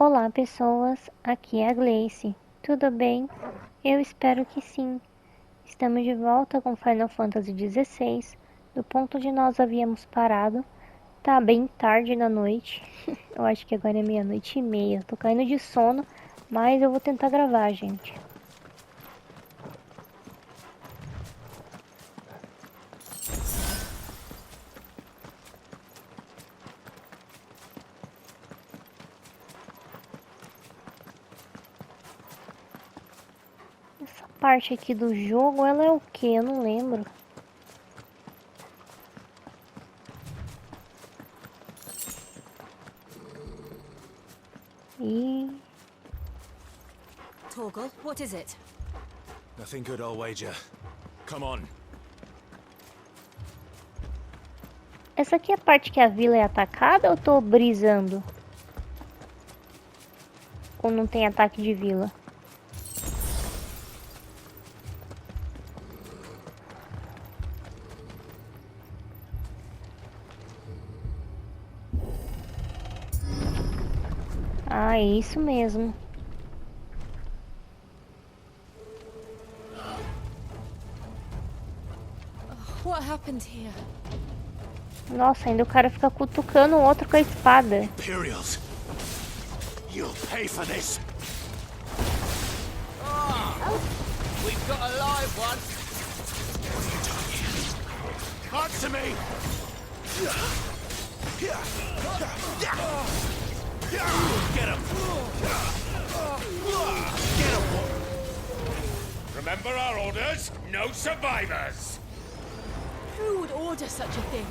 Olá pessoas, aqui é a Gleice. Tudo bem? Eu espero que sim. Estamos de volta com Final Fantasy XVI, do ponto onde nós havíamos parado. Tá bem tarde da noite, eu acho que agora é 00:30. Tô caindo de sono, mas eu vou tentar gravar, gente. Essa parte aqui do jogo, ela é o que? Eu não lembro. Torgal, what is it? Nothing good, I'll wager. Come on. Essa aqui é a parte que a vila é atacada ou eu tô brisando? Ou não tem ataque de vila? Ah, é isso mesmo. What happened here? Nossa, ainda o cara fica cutucando o outro com a espada. Imperials, you'll pay for this. We've got a live one. What are you doing here? Answer me! Get him! Get him! Remember our orders? No survivors. Who would order such a thing?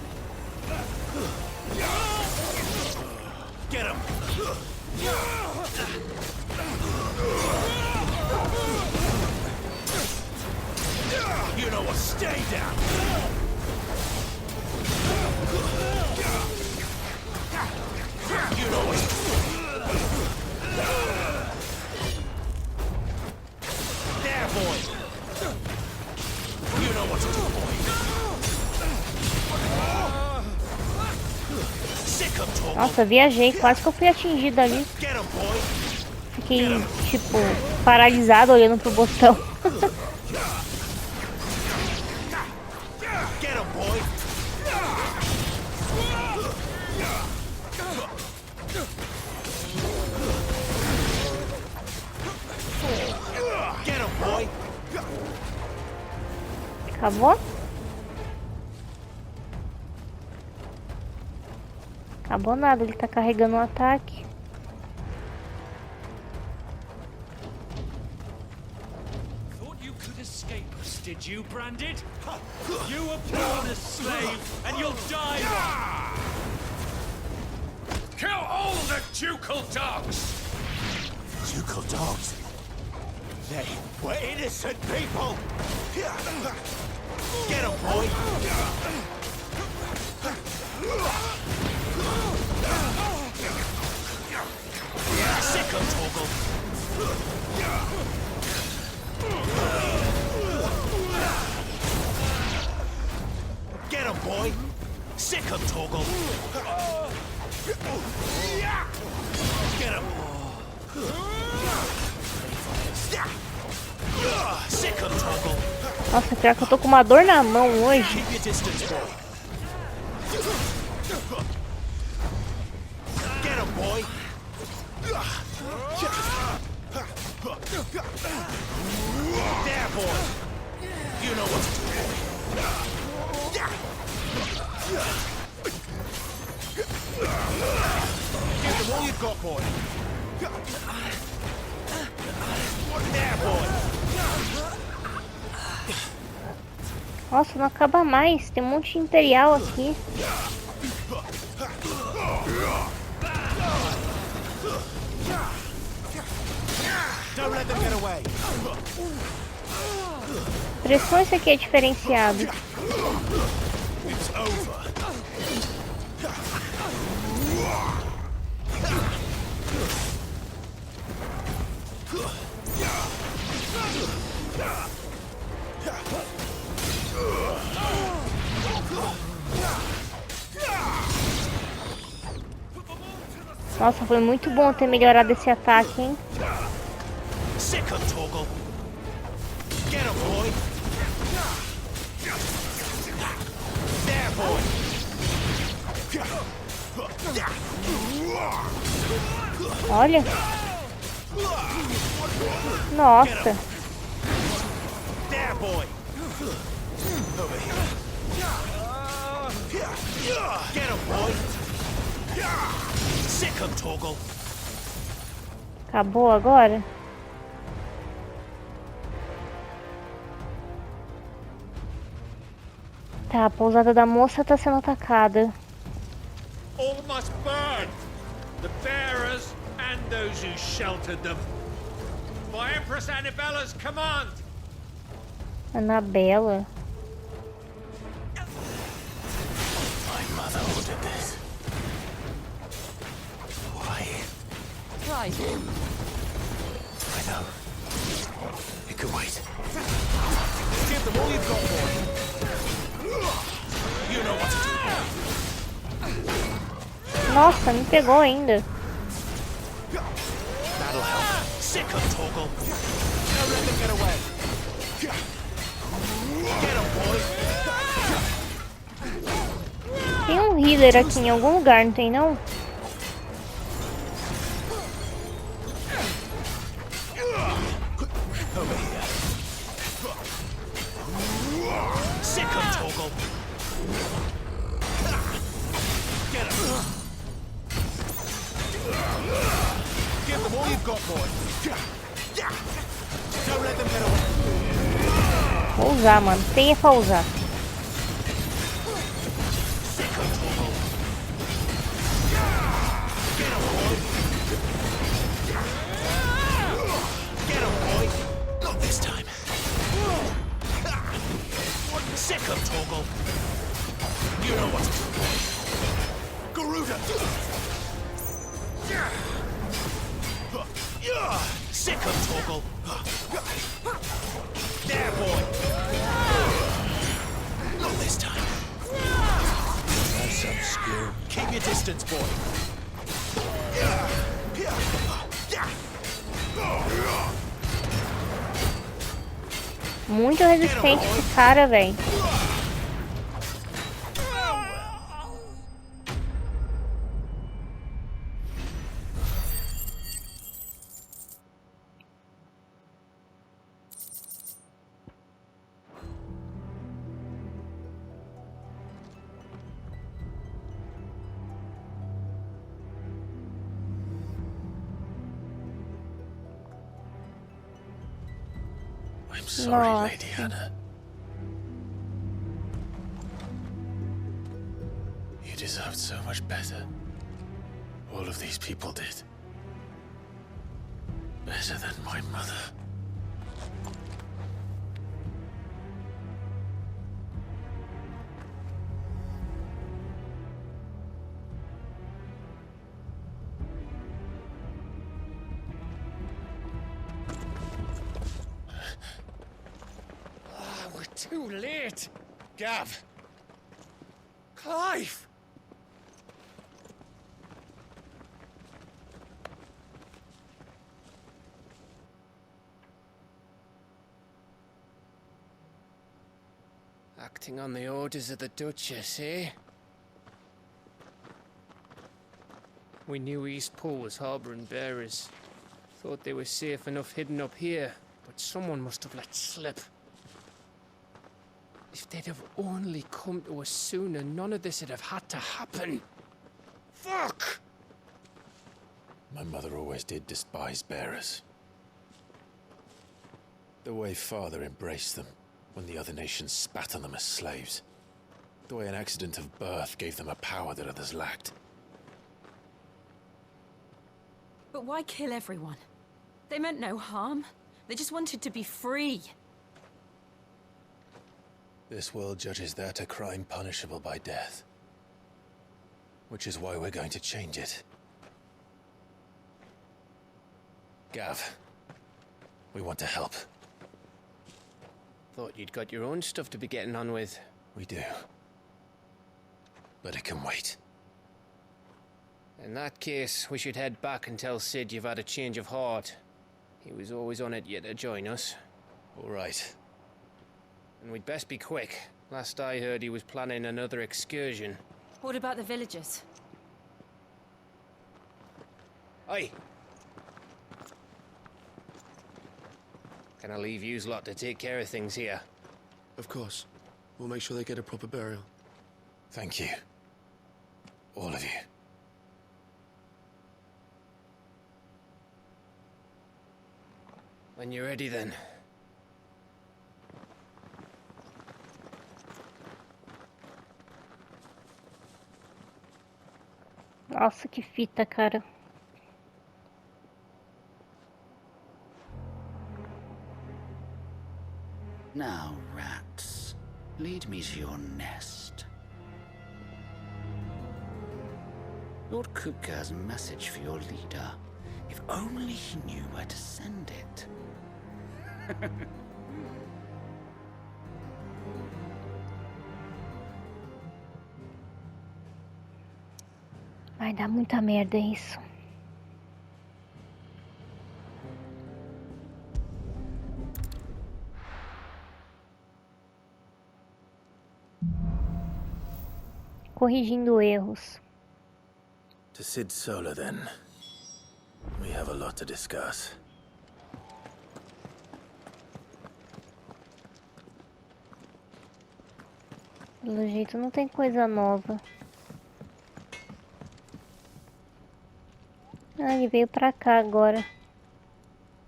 Get him! You know what? Stay down! You know what? There, boy! You know what to do, boy! Sick of talking! Nossa, viajei, quase que eu fui atingida ali. Get him, boy! Fiquei, tipo, paralisado olhando pro botão. Get him, boy! Get him, boy! Acabou? Acabou nada, ele tá carregando um ataque. Thought you could escape us, did you, Branded? You were born a slave, and you'll die one. Kill all the ducal dogs! Ducal dogs! They were innocent people! Get him, boy! Sick of Torgal! Get him, boy! Sick of Torgal! Get him! Sick of Torgal! Nossa, pior que eu tô com uma dor na mão hoje. Keep your distance, boy! Get him, boy! There, boy! You know what to do, boy! Give them all you've got, boy! There, boy! Nossa, não acaba mais. Tem um monte de imperial aqui. Don't let them get away! Pressão, esse aqui é diferenciado. It's over! Nossa, foi muito bom ter melhorado esse ataque, hein? Sick of Torgal. Get him, boy. There, boy. Olha. Nossa. There, boy. Over here. Get him, boy. Sick of Torgal. Acabou agora? Tá, a pousada da moça tá sendo atacada. All must burn! The bearers and those who sheltered them. By Empress Annabella's command! Anabela. My mother ordered this. Why? Right. I know. It can wait. Give them all you've got, boy. You know what to do. Nossa, me pegou ainda. That'll help. Sick of Torgal. Don't let them get away. Get him, boy. Tem um healer aqui em algum lugar, não tem não? Over here. Sick of Torgal. Get him. Give them all you've got, boy. Don't let them get away. Vou usar, mano. Tem é pra usar. Sick of Torgal. Get him, boy. Get him, boy. Not this time. Sick of Torgal. You know what to do, boy. Garuda. Sick of Torgal. There, boy. Not this time. That's obscure. Keep your distance, boy. Muito resistente esse cara, velho. I'm sorry, Nossa. Lady Hannah. You deserved so much better. All of these people did. Better than my mother. We're too late! Gav! Clive! Acting on the orders of the Duchess, eh? We knew Eastpool was harboring bearers. Thought they were safe enough hidden up here, but someone must have let slip. If they'd have only come to us sooner, none of this would have had to happen. Fuck! My mother always did despise bearers. The way Father embraced them when the other nations spat on them as slaves. The way an accident of birth gave them a power that others lacked. But why kill everyone? They meant no harm. They just wanted to be free. This world judges that a crime punishable by death. Which is why we're going to change it. Gav, we want to help. Thought you'd got your own stuff to be getting on with. We do. But it can wait. In that case, we should head back and tell Sid you've had a change of heart. He was always on it yet to join us. All right. And we'd best be quick. Last I heard, he was planning another excursion. What about the villagers? Aye. Can I leave yous lot to take care of things here? Of course. We'll make sure they get a proper burial. Thank you. All of you. When you're ready, then. Nossa, que fita, cara. Now, rats, lead me to your nest. Lord Cook has a message for your leader. If only he knew where to send it. Vai dar muita merda isso. Corrigindo erros. To Sid Solar, then. We have a lot to discuss. Pelo jeito não tem coisa nova. Ah, ele veio pra cá agora.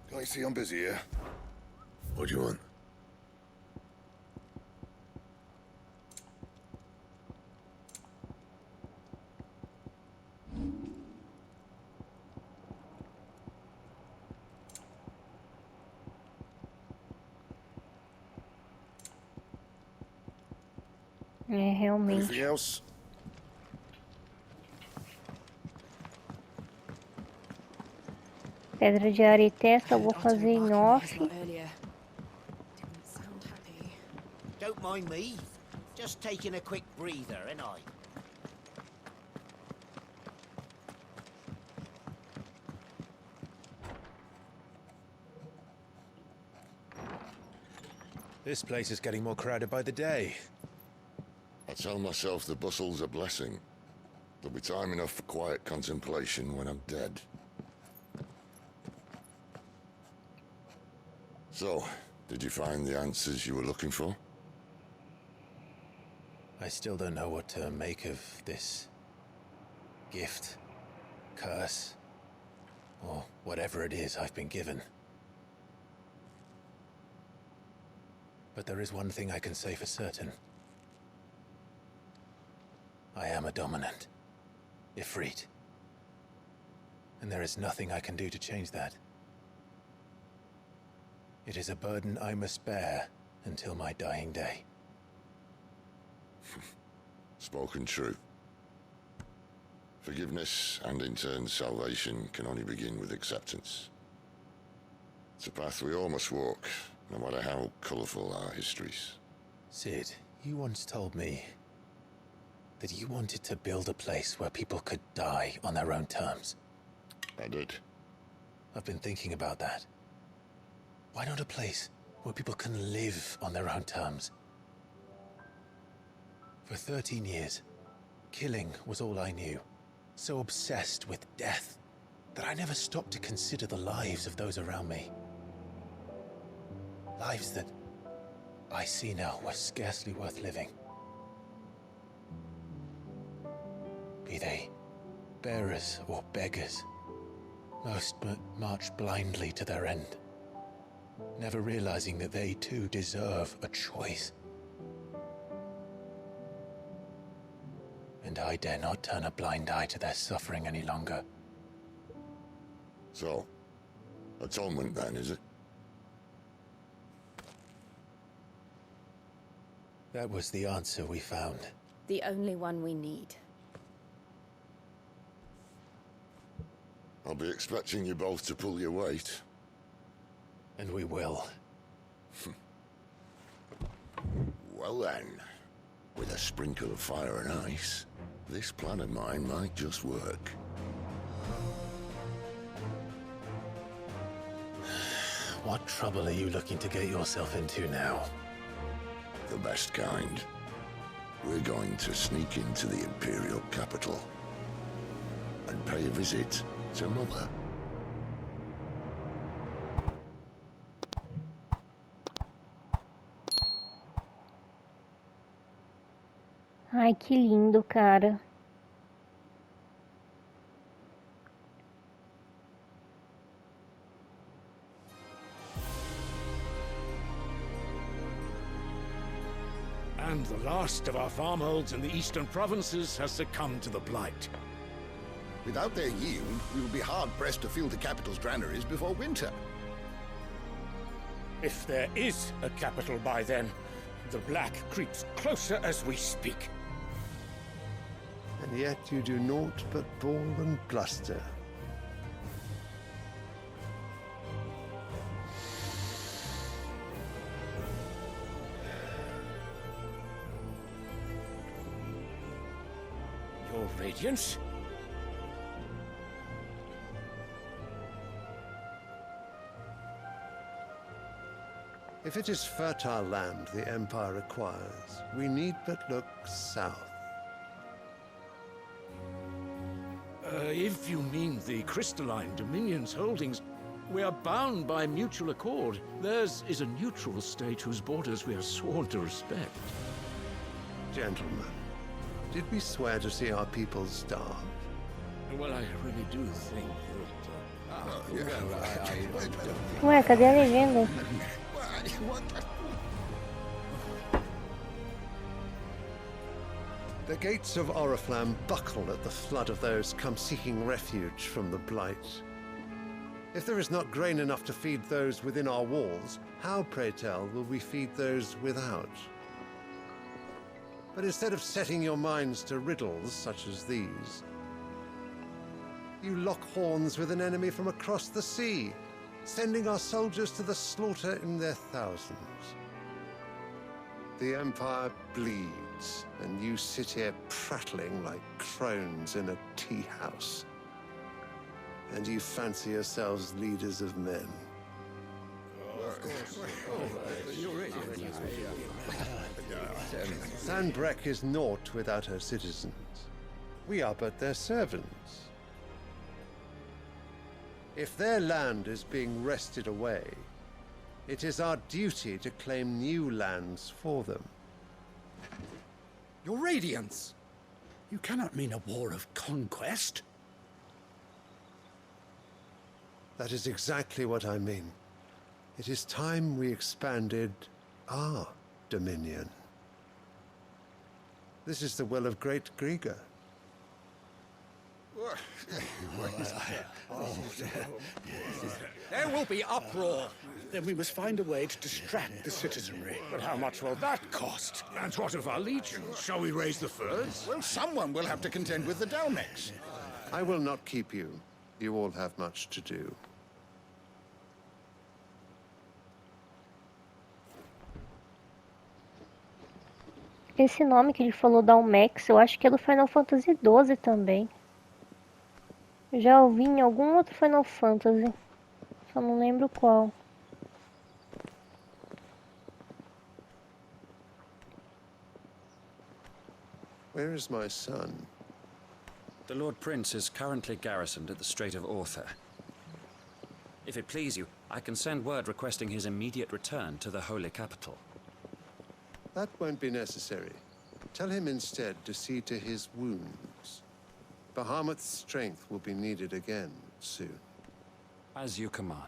Can I see I'm busy here? What do you want? É, realmente. Anything else? Pedra de areia e testa eu vou fazer em off. Don't mind me. Just taking a quick breather, ain't I? This place is getting more crowded by the day. I tell myself the bustle's a blessing. There'll be time enough for quiet contemplation when I'm dead. So, did you find the answers you were looking for? I still don't know what to make of this gift, curse, or whatever it is I've been given. But there is one thing I can say for certain. I am a dominant, Ifrit. And there is nothing I can do to change that. It is a burden I must bear until my dying day. Spoken true. Forgiveness and in turn salvation can only begin with acceptance. It's a path we all must walk, no matter how colourful our histories. Sid, you once told me that you wanted to build a place where people could die on their own terms. I did. I've been thinking about that. Why not a place where people can live on their own terms? For 13 years, killing was all I knew. So obsessed with death that I never stopped to consider the lives of those around me. Lives that I see now were scarcely worth living. Be they bearers or beggars, most march blindly to their end, never realizing that they too deserve a choice. And I dare not turn a blind eye to their suffering any longer. So, atonement then, is it? That was the answer we found. The only one we need. I'll be expecting you both to pull your weight. And we will. Well then, with a sprinkle of fire and ice, this plan of mine might just work. What trouble are you looking to get yourself into now? The best kind. We're going to sneak into the Imperial capital and pay a visit to Mother. Ai, que lindo, cara. And the last of our farmholds in the eastern provinces has succumbed to the blight. Without their yield, we will be hard-pressed to fill the capital's granaries before winter. If there is a capital by then, the black creeps closer as we speak. And yet you do naught but bawl and bluster. Your Radiance? If it is fertile land the Empire requires, we need but look south. If you mean the crystalline Dominion's holdings, we are bound by mutual accord. Theirs is a neutral state whose borders we are sworn to respect. Gentlemen, did we swear to see our people starve? Well, I really do think that... Ué, cadê a legenda? The gates of Oriflamme buckle at the flood of those come seeking refuge from the blight. If there is not grain enough to feed those within our walls, how, pray tell, will we feed those without? But instead of setting your minds to riddles such as these, you lock horns with an enemy from across the sea, sending our soldiers to the slaughter in their thousands. The Empire bleeds, and you sit here prattling like crones in a tea house. And you fancy yourselves leaders of men. Sanbreque is naught without her citizens. We are but their servants. If their land is being wrested away, it is our duty to claim new lands for them. Your Radiance! You cannot mean a war of conquest. That is exactly what I mean. It is time we expanded our dominion. This is the will of great Grieger. There will be uproar. Then we must find a way to distract the citizenry. But how much will that cost? And what of our legions? Shall we raise the furs? Well, someone will have to contend with the Dalmex. I will not keep you. You all have much to do. Esse nome que ele falou da Dalmex, eu acho que é do Final Fantasy XII também. Já ouvi em algum outro Final Fantasy, só não lembro qual. Where is my son? The Lord Prince is currently garrisoned at the Strait of Author. If it please you, I can send word requesting his immediate return to the Holy Capital. That won't be necessary. Tell him instead to see to his wounds. Bahamut's strength will be needed again soon. As you command.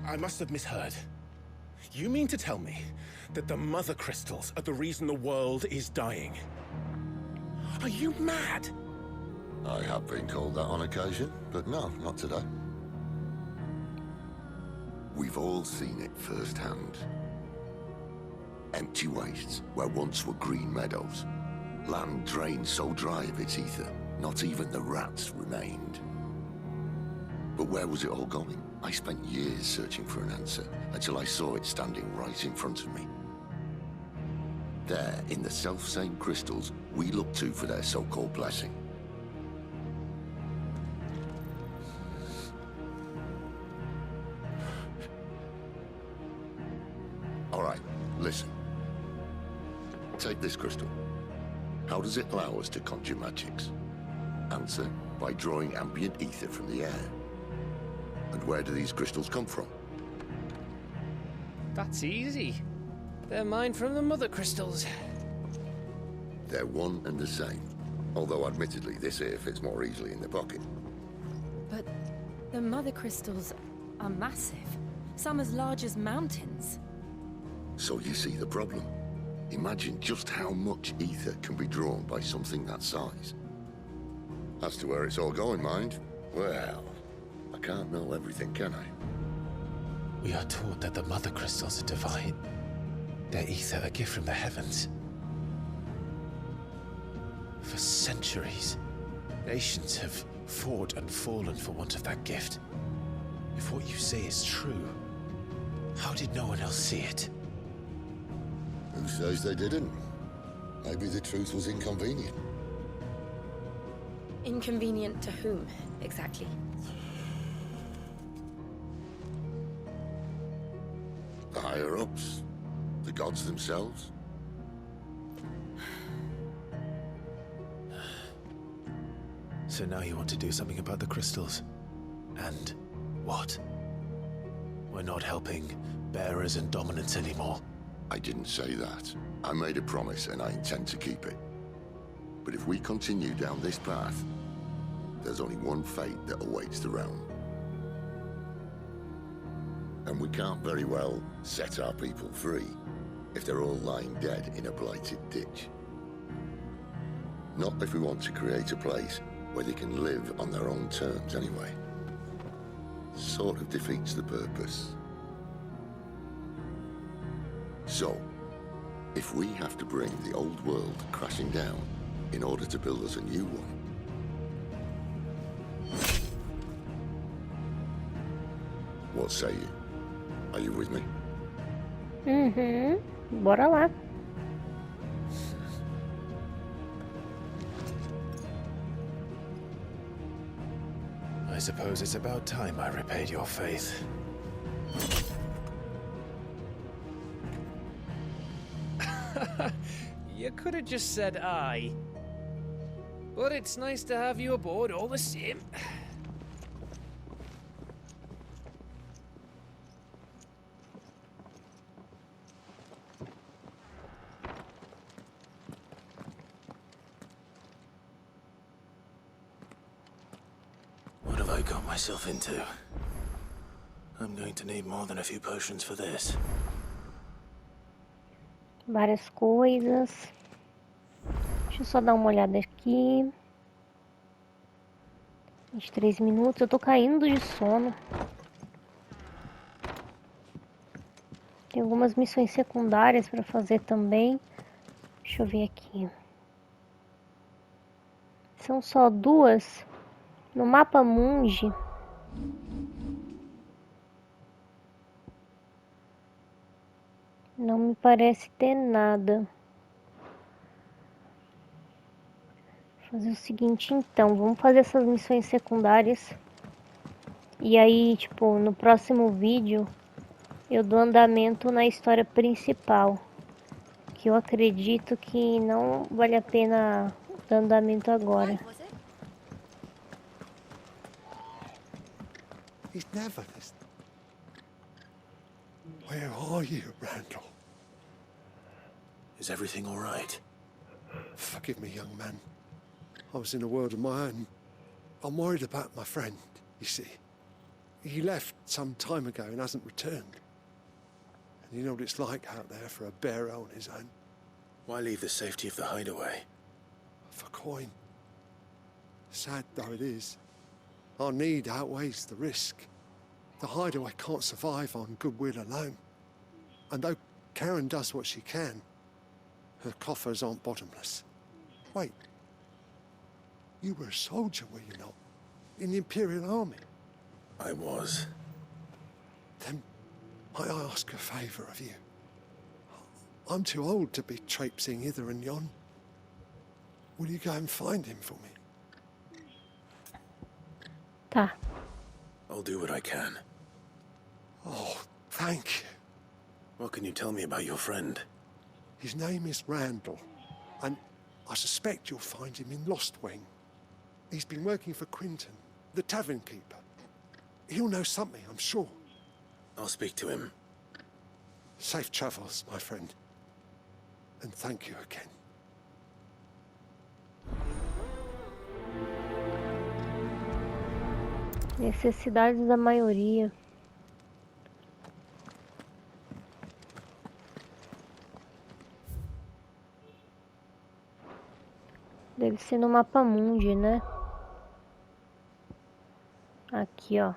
I must have misheard. You mean to tell me that the Mother Crystals are the reason the world is dying? Are you mad? I have been called that on occasion, but no, not today. We've all seen it firsthand. Empty wastes where once were green meadows. Land drained so dry of its ether, not even the rats remained. But where was it all going? I spent years searching for an answer, until I saw it standing right in front of me. There, in the self-same crystals we look to for their so-called blessing. All right, listen. Take this crystal. How does it allow us to conjure magics? Answer, by drawing ambient ether from the air. And where do these crystals come from? That's easy. They're mine from the mother crystals. They're one and the same. Although admittedly this here fits more easily in the pocket. But the mother crystals are massive. Some as large as mountains. So you see the problem. Imagine just how much ether can be drawn by something that size. As to where it's all going, mind, well, I can't know everything, can I? We are taught that the mother crystals are divine. Their ether a gift from the heavens. For centuries, nations have fought and fallen for want of that gift. If what you say is true, how did no one else see it? Who says they didn't? Maybe the truth was inconvenient. Inconvenient to whom, exactly? The higher-ups? The gods themselves? So now you want to do something about the crystals? And what? We're not helping bearers and dominants anymore. I didn't say that. I made a promise and I intend to keep it. But if we continue down this path, there's only one fate that awaits the realm. And we can't very well set our people free if they're all lying dead in a blighted ditch. Not if we want to create a place where they can live on their own terms anyway. Sort of defeats the purpose. So, if we have to bring the old world crashing down in order to build us a new one, what say you? Are you with me? Bora lá. I suppose it's about time I repaid your faith. You could have just said aye. But it's nice to have you aboard all the same. What have I got myself into? I'm going to need more than a few potions for this. Várias coisas. Deixa eu só dar uma olhada aqui. 23 minutos. Eu tô caindo de sono. Tem algumas missões secundárias para fazer também. Deixa eu ver aqui. São só duas. No mapa mundi. Não me parece ter nada. Vou fazer o seguinte então, vamos fazer essas missões secundárias. E aí, tipo, no próximo vídeo eu dou andamento na história principal. Que eu acredito que não vale a pena dar andamento agora. He's never this. Where are you, Randall? Is everything all right? Forgive me, young man. I was in a world of my own. I'm worried about my friend, you see. He left some time ago and hasn't returned. And you know what it's like out there for a bearer on his own. Why leave the safety of the hideaway? For coin. Sad though it is, our need outweighs the risk. The hideaway can't survive on goodwill alone. And though Karen does what she can, her coffers aren't bottomless. Wait. You were a soldier, were you not? In the Imperial Army? I was. Then, might I ask a favour of you? I'm too old to be traipsing hither and yon. Will you go and find him for me? Tá. I'll do what I can. Oh, thank you. What can you tell me about your friend? His name is Randall, and I suspect you'll find him in Lost Wing. He's been working for Quinton, the tavern keeper. He'll know something, I'm sure. I'll speak to him. Safe travels, my friend. And thank you again. Necessidades da maioria. Deve ser no mapa mundi, né? Aqui, ó.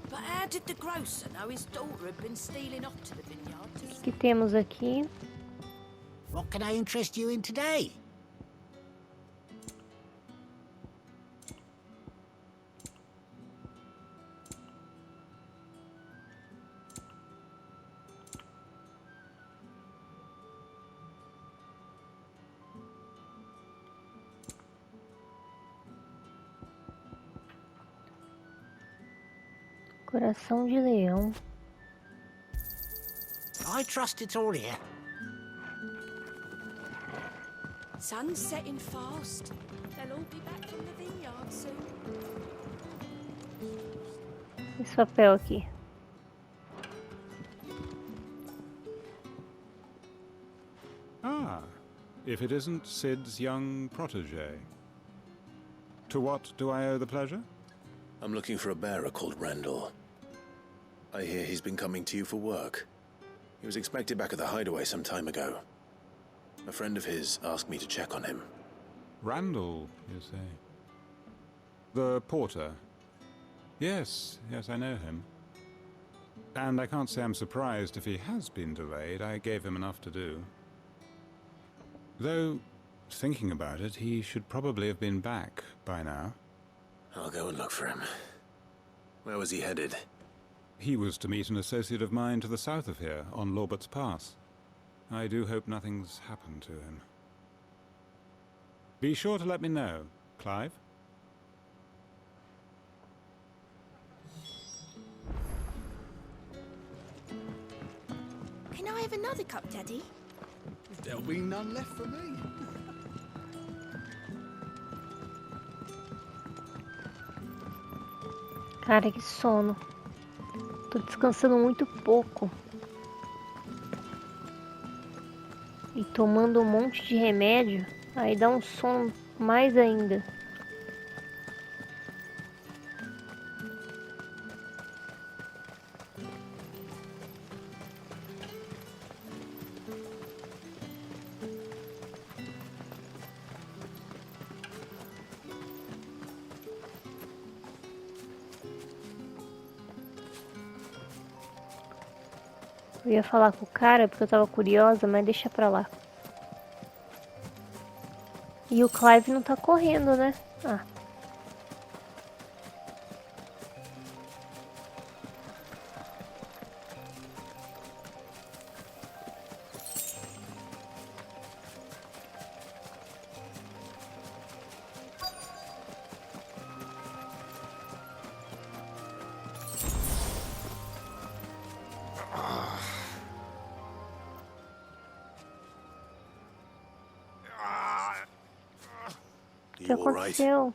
But how did the grocer know his daughter had been stealing off to the vineyard? O que temos aqui? What can I interest you in today? Coração de leão. I trust it's all here. Sun's setting fast. They'll all be back from the vineyard soon. Esse papel aqui. Ah, if it isn't Sid's young protege. To what do I owe the pleasure? I'm looking for a bearer called Randall. I hear he's been coming to you for work. He was expected back at the hideaway some time ago. A friend of his asked me to check on him. Randall, you say? The porter? Yes, I know him. And I can't say I'm surprised if he has been delayed. I gave him enough to do. Though, thinking about it, he should probably have been back by now. I'll go and look for him. Where was he headed? He was to meet an associate of mine to the south of here, on Lorbert's Pass. I do hope nothing's happened to him. Be sure to let me know, Clive. Can I have another cup, Daddy? There'll be none left for me. Cara, que sono. Tô descansando muito pouco. E tomando um monte de remédio, aí dá um sono mais ainda. Eu ia falar com o cara porque eu tava curiosa, mas deixa pra lá. E o Clive não tá correndo, né? Ah. O que aconteceu?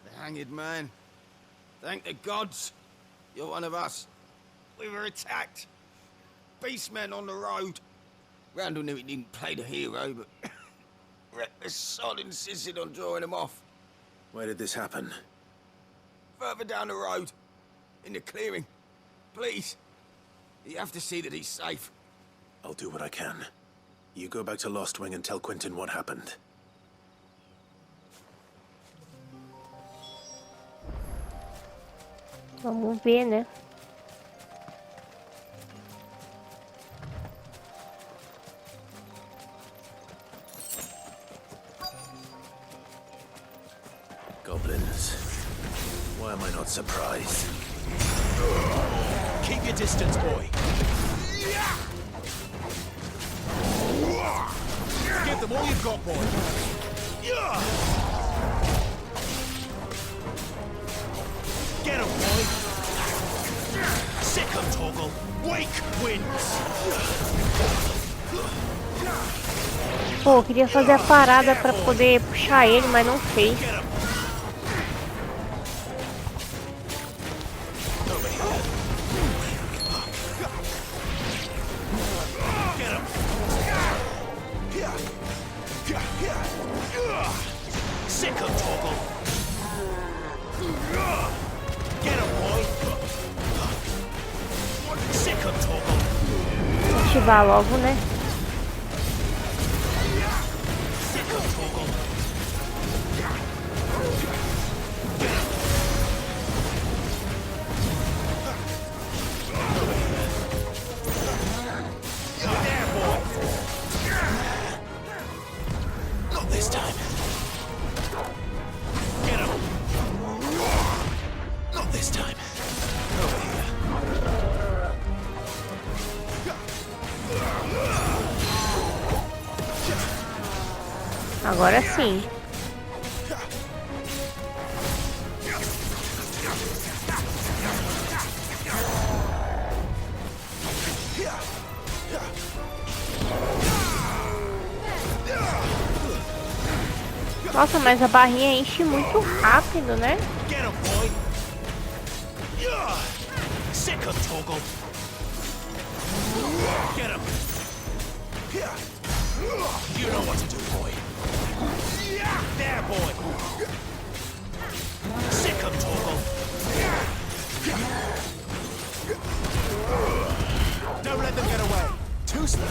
The hanged man. Thank the gods. You're one of us. We were attacked. Beastmen on the road. Randall knew he didn't play the hero, but reckless sod insisted on drawing him off. Where did this happen? Further down the road. In the clearing. Please. You have to see that he's safe. I'll do what I can. You go back to Lost Wing and tell Quinton what happened. Vamos ver, né? Why am I not surprised? Keep your distance, boy. Give them all you've got, boy. Get him, boy. Sick him, Toggle. Wake wins. Pô, eu queria fazer a parada pra poder puxar ele, mas não fez. Ativar logo, né? Agora sim. Nossa, mas a barrinha enche muito rápido, né? You know what to do, boy. There, boy. Sick him, Toggle. Don't let them get away. Too slow.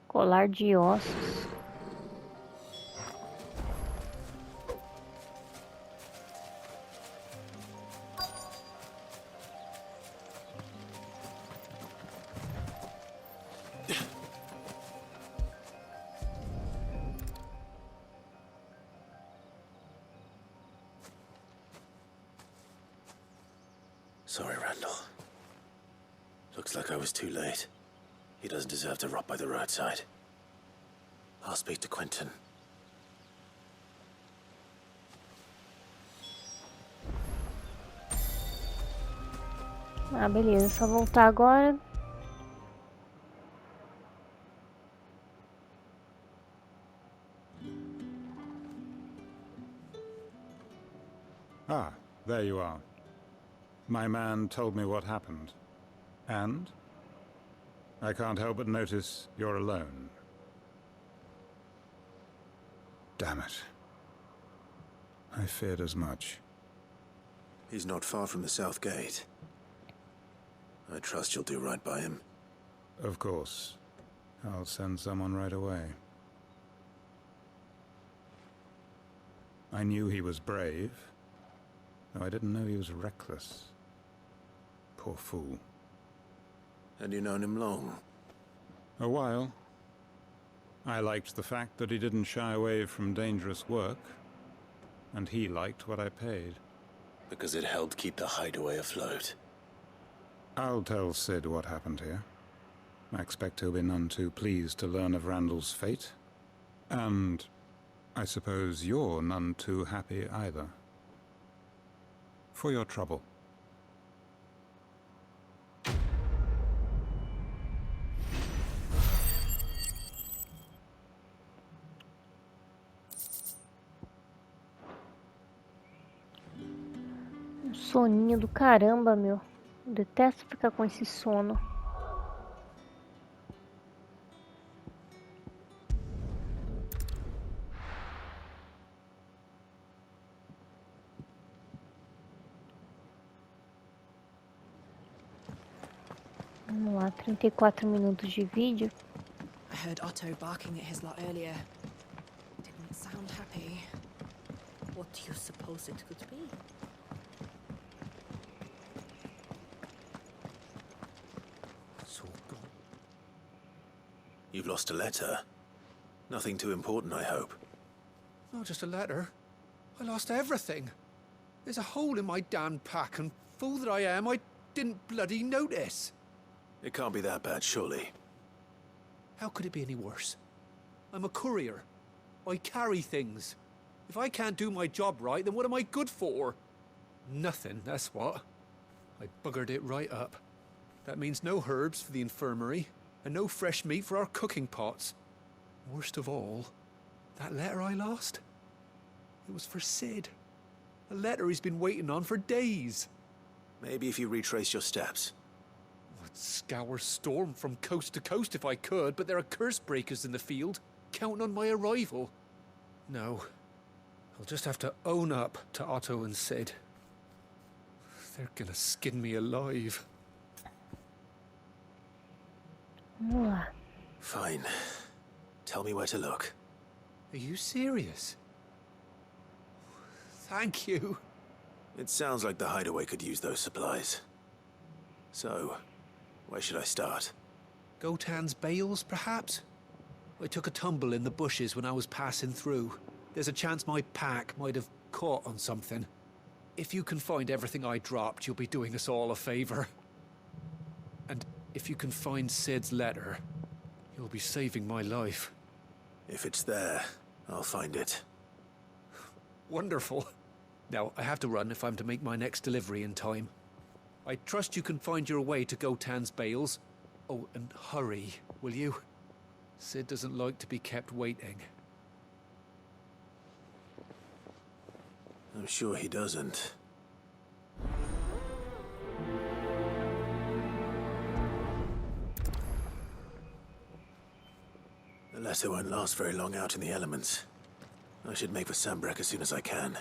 Colar de ossos. Sorry, Randall. Looks like I was too late. He doesn't deserve to rot by the roadside. I'll speak to Quentin. Ah, beleza. Só voltar agora. Ah, there you are. My man told me what happened. And? I can't help but notice you're alone. Damn it. I feared as much. He's not far from the South Gate. I trust you'll do right by him. Of course. I'll send someone right away. I knew he was brave, though I didn't know he was reckless. Poor fool. Had you known him long? A while. I liked the fact that he didn't shy away from dangerous work, and he liked what I paid. Because it helped keep the hideaway afloat. I'll tell Sid what happened here. I expect he'll be none too pleased to learn of Randall's fate. And I suppose you're none too happy either. For your trouble. Soninho do caramba, meu. Detesto ficar com esse sono. Vamos lá, 34 minutos de vídeo. I heard Otto barking at his lot earlier. Didn't sound happy. What do you suppose it could be? You've lost a letter. Nothing too important, I hope. Not just a letter. I lost everything. There's a hole in my damned pack, and fool that I am, I didn't bloody notice. It can't be that bad, surely. How could it be any worse? I'm a courier. I carry things. If I can't do my job right, then what am I good for? Nothing, that's what. I buggered it right up. That means no herbs for the infirmary, and no fresh meat for our cooking pots. Worst of all, that letter I lost? It was for Sid. A letter he's been waiting on for days. Maybe if you retrace your steps. I'd scour Storm from coast to coast if I could, but there are curse breakers in the field, counting on my arrival. No. I'll just have to own up to Otto and Sid. They're gonna skin me alive. Fine. Tell me where to look. Are you serious? Thank you. It sounds like the hideaway could use those supplies. So, where should I start? Gotan's bales, perhaps? I took a tumble in the bushes when I was passing through. There's a chance my pack might have caught on something. If you can find everything I dropped, you'll be doing us all a favor. And if you can find Sid's letter, you'll be saving my life. If it's there, I'll find it. Wonderful. Now, I have to run if I'm to make my next delivery in time. I trust you can find your way to Gotan's bales. Oh, and hurry, will you? Sid doesn't like to be kept waiting. I'm sure he doesn't. The letter won't last very long out in the elements. I should make for Sambrek as soon as I can.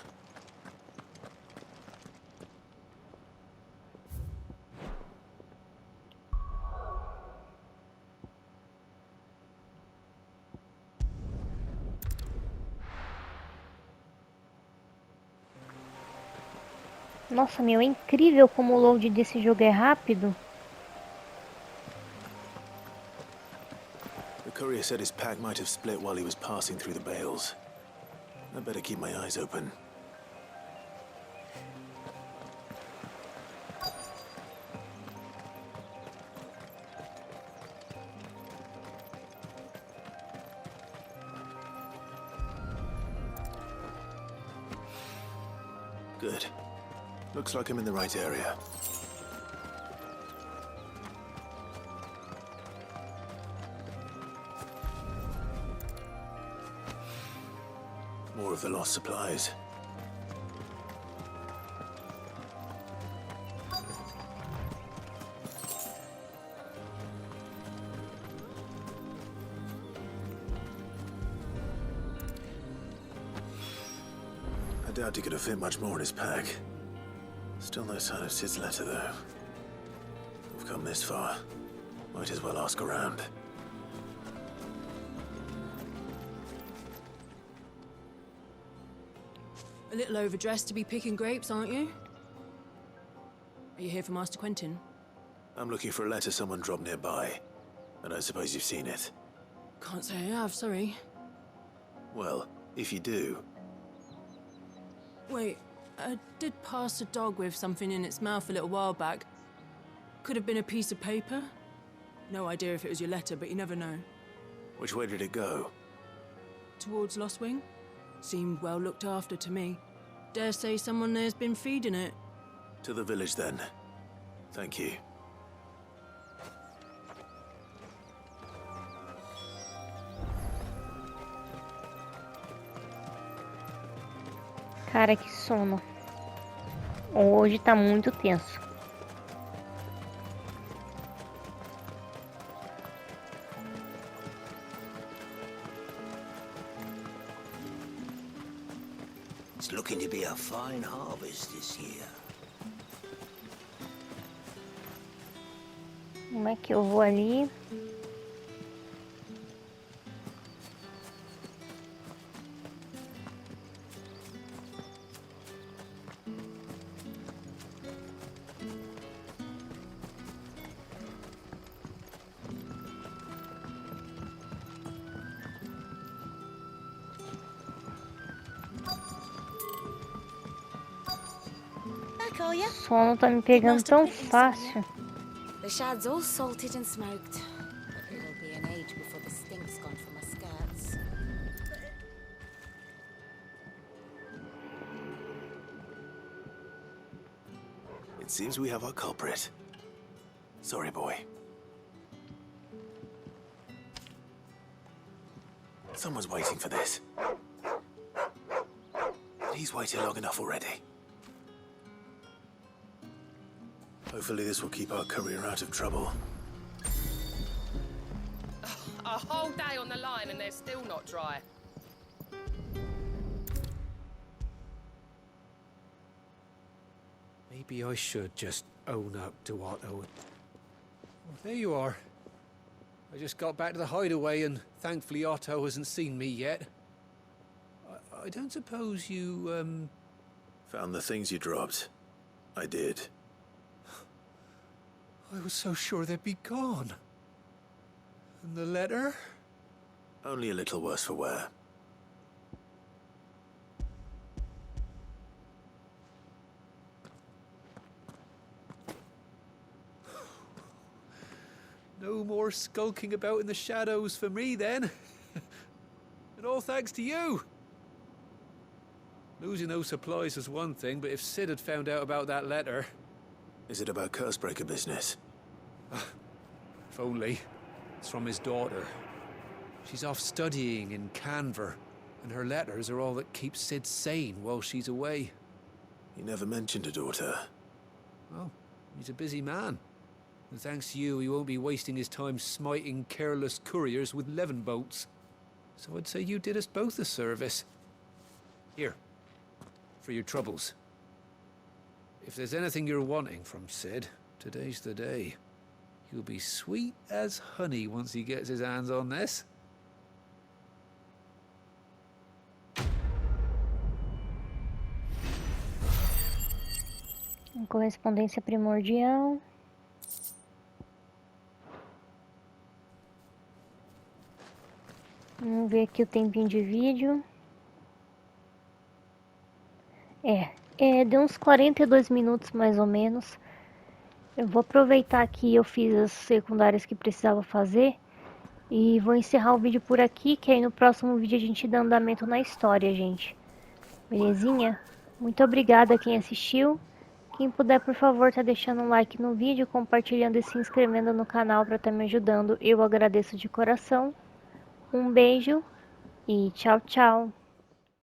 Nossa, meu, é incrível como o load desse jogo é rápido. The courier said his pack might have split while he was passing through the bales. I better keep my eyes open. Good. Looks like I'm in the right area. More of the lost supplies. I doubt he could have fit much more in his pack. Still no sign of Sid's letter, though. We've come this far. Might as well ask around. A little overdressed to be picking grapes, aren't you? Are you here for Master Quentin? I'm looking for a letter someone dropped nearby. I don't suppose you've seen it. Can't say I have, sorry. Well, if you do... Wait, I did pass a dog with something in its mouth a little while back. Could have been a piece of paper. No idea if it was your letter, but you never know. Which way did it go? Towards Lost Wing? Seemed well looked after to me. Dare say someone there's been feeding it. To the village, then. Thank you. Cara, que sono. Hoje tá muito tenso. It's looking to be a fine harvest this year. Como é que eu vou ali? for you? O sono tá me pegando tão fácil. The shad's all salted and smoked. But it'll be an age before the stink's gone from my skirts. It seems we have our culprit. Sorry, boy. Someone's waiting for this. He's waited long enough already. Hopefully this will keep our career out of trouble. A whole day on the line and they're still not dry. Maybe I should just own up to Otto. Well, there you are. I just got back to the hideaway and thankfully Otto hasn't seen me yet. I don't suppose you, Found the things you dropped. I did. I was so sure they'd be gone. And the letter? Only a little worse for wear. No more skulking about in the shadows for me, then. And all thanks to you. Losing those supplies was one thing, but if Sid had found out about that letter... Is it about Cursebreaker business? If only. It's from his daughter. She's off studying in Canver, and her letters are all that keeps Sid sane while she's away. You never mentioned a daughter. Oh, he's a busy man. And thanks to you, he won't be wasting his time smiting careless couriers with levin boats. So I'd say you did us both a service. Here, for your troubles. If there's anything you're wanting from Sid, today's the day. He'll be sweet as honey once he gets his hands on this. Correspondência Primordial. Vamos ver aqui o tempinho de vídeo. Deu uns 42 minutos mais ou menos. Eu vou aproveitar que eu fiz as secundárias que precisava fazer e vou encerrar o vídeo por aqui, que aí no próximo vídeo a gente dá andamento na história, gente. Belezinha? Muito obrigada a quem assistiu. Quem puder, por favor, tá deixando um like no vídeo, compartilhando e se inscrevendo no canal para estar me ajudando. Eu agradeço de coração. Um beijo e tchau, tchau.